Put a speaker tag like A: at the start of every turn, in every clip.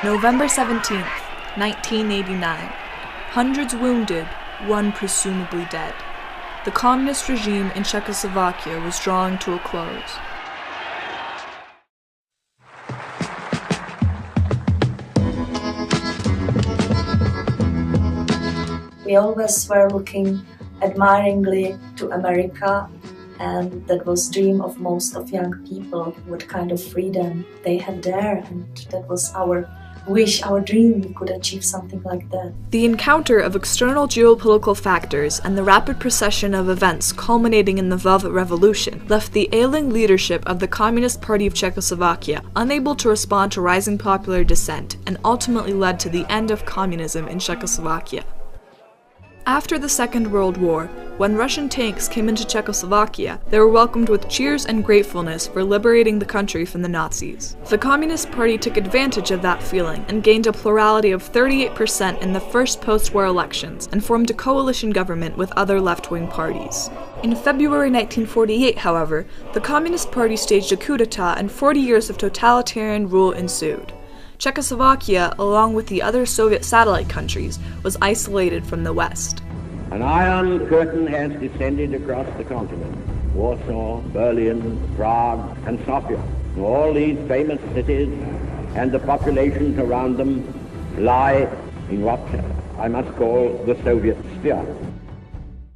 A: November 17th, 1989. Hundreds wounded, one presumably dead. The communist regime in Czechoslovakia was drawing to a close.
B: We always were looking admiringly to America, and that was the dream of most of young people, what kind of freedom they have there, and that was our wish, our dream, we could achieve something like that.
A: The encounter of external geopolitical factors and the rapid procession of events culminating in the Velvet Revolution left the ailing leadership of the Communist Party of Czechoslovakia unable to respond to rising popular dissent, and ultimately led to the end of communism in Czechoslovakia. After the Second World War, when Russian tanks came into Czechoslovakia, they were welcomed with cheers and gratefulness for liberating the country from the Nazis. The Communist Party took advantage of that feeling and gained a plurality of 38% in the first post-war elections and formed a coalition government with other left-wing parties. In February 1948, however, the Communist Party staged a coup d'etat and 40 years of totalitarian rule ensued. Czechoslovakia, along with the other Soviet satellite countries, was isolated from the West.
C: An iron curtain has descended across the continent. Warsaw, Berlin, Prague, and Sofia. All these famous cities and the populations around them lie in what I must call the Soviet sphere.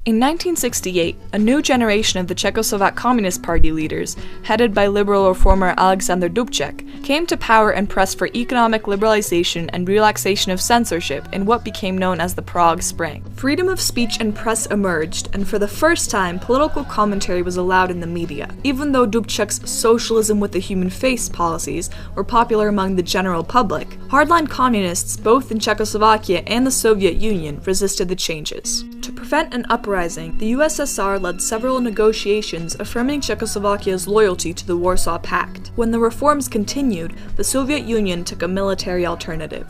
A: In 1968, a new generation of the Czechoslovak Communist Party leaders, headed by liberal reformer Alexander Dubček, came to power and pressed for economic liberalization and relaxation of censorship in what became known as the Prague Spring. Freedom of speech and press emerged, and for the first time, political commentary was allowed in the media. Even though Dubček's socialism with a human face policies were popular among the general public, hardline communists both in Czechoslovakia and the Soviet Union resisted the changes. To prevent an uprising, the USSR led several negotiations affirming Czechoslovakia's loyalty to the Warsaw Pact. When the reforms continued, the Soviet Union took a military alternative.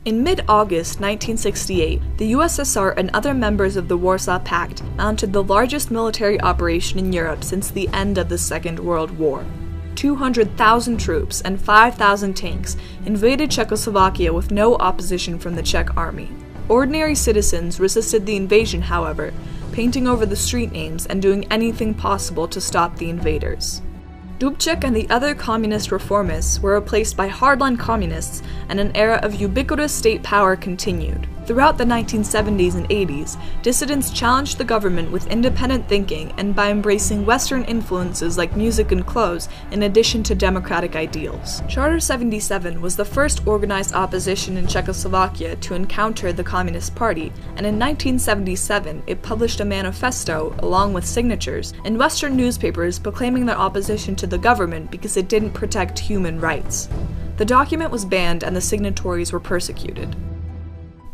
A: In mid-August 1968, the USSR and other members of the Warsaw Pact mounted the largest military operation in Europe since the end of the Second World War. 200,000 troops and 5,000 tanks invaded Czechoslovakia with no opposition from the Czech army. Ordinary citizens resisted the invasion, however, painting over the street names and doing anything possible to stop the invaders. Dubček and the other communist reformists were replaced by hardline communists, and an era of ubiquitous state power continued. Throughout the 1970s and 80s, dissidents challenged the government with independent thinking and by embracing Western influences like music and clothes in addition to democratic ideals. Charter 77 was the first organized opposition in Czechoslovakia to encounter the Communist Party, and in 1977 it published a manifesto, along with signatures, in Western newspapers proclaiming their opposition to the government because it didn't protect human rights. The document was banned and the signatories were persecuted.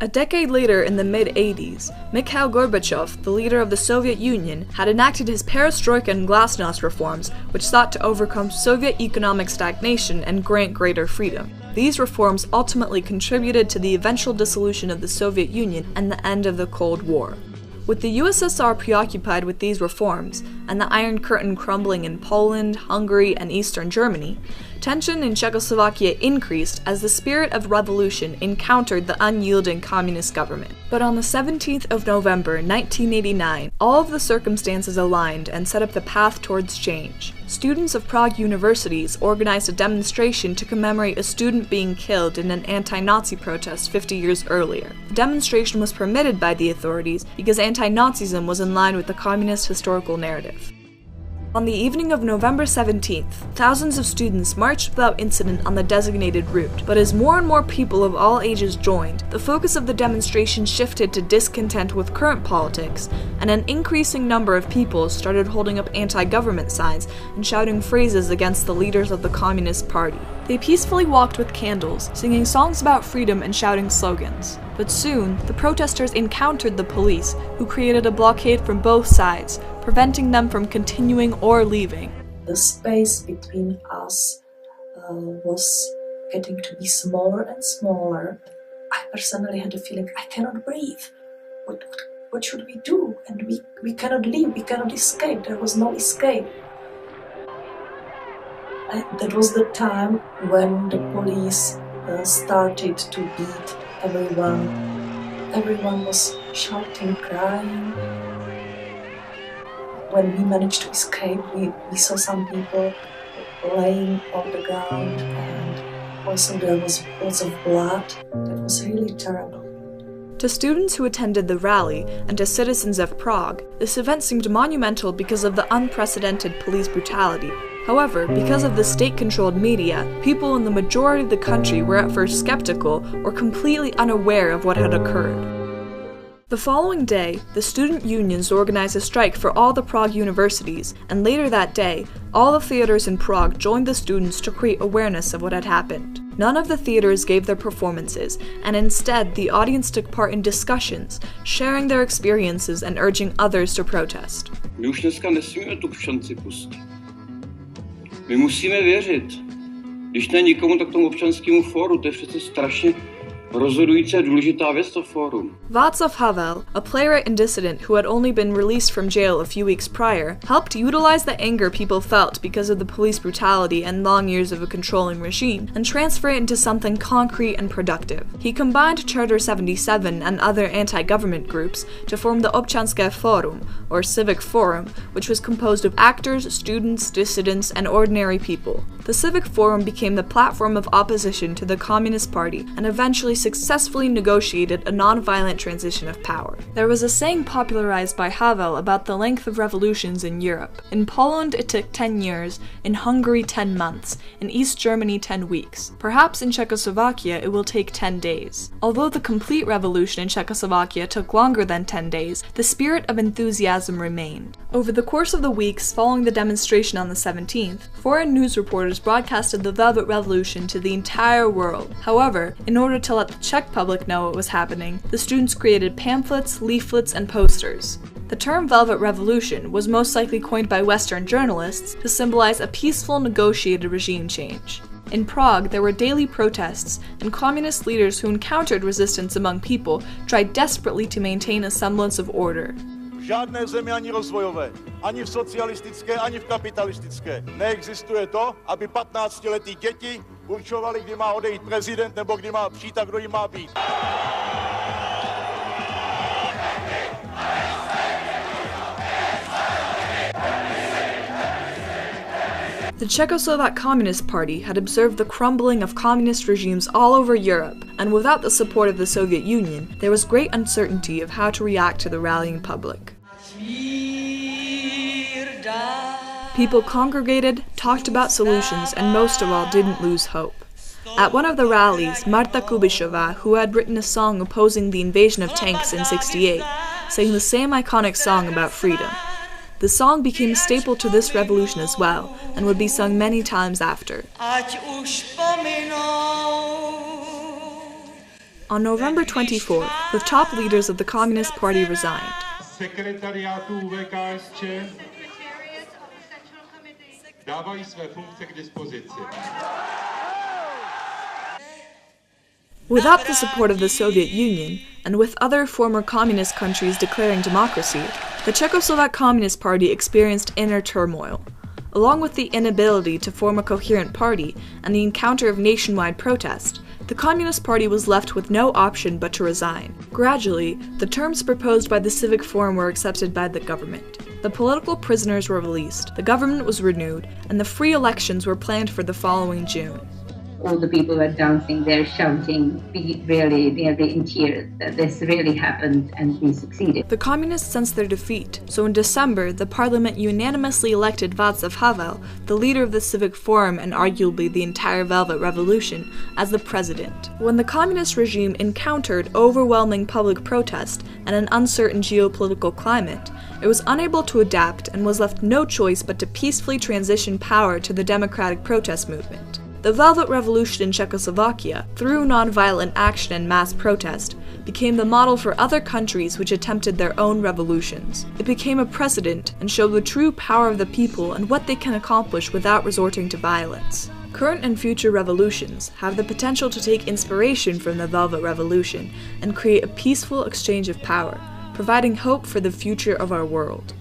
A: A decade later, in the mid-80s, Mikhail Gorbachev, the leader of the Soviet Union, had enacted his perestroika and glasnost reforms, which sought to overcome Soviet economic stagnation and grant greater freedom. These reforms ultimately contributed to the eventual dissolution of the Soviet Union and the end of the Cold War. With the USSR preoccupied with these reforms, and the Iron Curtain crumbling in Poland, Hungary, and Eastern Germany, tension in Czechoslovakia increased as the spirit of revolution encountered the unyielding communist government. But on the 17th of November 1989, all of the circumstances aligned and set up the path towards change. Students of Prague universities organized a demonstration to commemorate a student being killed in an anti-Nazi protest 50 years earlier. The demonstration was permitted by the authorities because anti-Nazism was in line with the communist historical narrative. On the evening of November 17th, thousands of students marched without incident on the designated route, but as more and more people of all ages joined, the focus of the demonstration shifted to discontent with current politics, and an increasing number of people started holding up anti-government signs and shouting phrases against the leaders of the Communist Party. They peacefully walked with candles, singing songs about freedom and shouting slogans. But soon, the protesters encountered the police, who created a blockade from both sides, preventing them from continuing or leaving.
B: The space between us was getting to be smaller and smaller. I personally had a feeling I cannot breathe. What should we do? And we cannot leave, we cannot escape. There was no escape. And that was the time when the police started to beat everyone. Everyone was shouting, crying. When we managed to escape, we saw some people laying on the ground, and also there was lots of blood. That was really terrible.
A: To students who attended the rally and to citizens of Prague, this event seemed monumental because of the unprecedented police brutality. However, because of the state-controlled media, people in the majority of the country were at first skeptical or completely unaware of what had occurred. The following day, the student unions organized a strike for all the Prague universities, and later that day, all the theaters in Prague joined the students to create awareness of what had happened. None of the theaters gave their performances, and instead the audience took part in discussions, sharing their experiences and urging others to protest.
D: My už dneska nesmíme tu šanci pustit. My musíme věřit. Když ne nikomu, tak tomu občanskému fóru, to je přece strašně rozhodující a důležitá věc, to fórum.
A: Václav Havel, a playwright and dissident who had only been released from jail a few weeks prior, helped utilize the anger people felt because of the police brutality and long years of a controlling regime and transfer it into something concrete and productive. He combined Charter 77 and other anti-government groups to form the Občanské fórum, or Civic Forum, which was composed of actors, students, dissidents, and ordinary people. The Civic Forum became the platform of opposition to the Communist Party and eventually successfully negotiated a non-violent transition of power. There was a saying popularized by Havel about the length of revolutions in Europe. In Poland it took 10 years, in Hungary 10 months, in East Germany 10 weeks. Perhaps in Czechoslovakia it will take 10 days. Although the complete revolution in Czechoslovakia took longer than 10 days, the spirit of enthusiasm remained. Over the course of the weeks following the demonstration on the 17th, foreign news reporters broadcasted the Velvet Revolution to the entire world. However, in order to let the Czech public know what was happening, the students created pamphlets, leaflets, and posters. The term Velvet Revolution was most likely coined by Western journalists to symbolize a peaceful, negotiated regime change. In Prague, there were daily protests, and communist leaders who encountered resistance among people tried desperately to maintain a semblance of order.
E: V žádné zemi ani rozvojové, ani v socialistické, ani v kapitalistické neexistuje to, aby 15letí děti určovali, kdy má odejít prezident nebo kdy má přijít a kdo jim má být.
A: The Czechoslovak Communist Party had observed the crumbling of communist regimes all over Europe, and without the support of the Soviet Union, there was great uncertainty of how to react to the rallying public. People congregated, talked about solutions, and most of all didn't lose hope. At one of the rallies, Marta Kubišová, who had written a song opposing the invasion of tanks in '68, sang the same iconic song about freedom. The song became a staple to this revolution as well, and would be sung many times after. On November 24th, the top leaders of the Communist Party resigned. Without the support of the Soviet Union, and with other former communist countries declaring democracy, the Czechoslovak Communist Party experienced inner turmoil. Along with the inability to form a coherent party and the encounter of nationwide protest, the Communist Party was left with no option but to resign. Gradually, the terms proposed by the Civic Forum were accepted by the government. The political prisoners were released, the government was renewed, and the free elections were planned for the following June.
F: All the people were dancing there, shouting, really in tears, that this really happened and we succeeded.
A: The communists sensed their defeat, so in December, the parliament unanimously elected Václav Havel, the leader of the Civic Forum and arguably the entire Velvet Revolution, as the president. When the communist regime encountered overwhelming public protest and an uncertain geopolitical climate, it was unable to adapt and was left no choice but to peacefully transition power to the democratic protest movement. The Velvet Revolution in Czechoslovakia, through nonviolent action and mass protest, became the model for other countries which attempted their own revolutions. It became a precedent and showed the true power of the people and what they can accomplish without resorting to violence. Current and future revolutions have the potential to take inspiration from the Velvet Revolution and create a peaceful exchange of power, providing hope for the future of our world.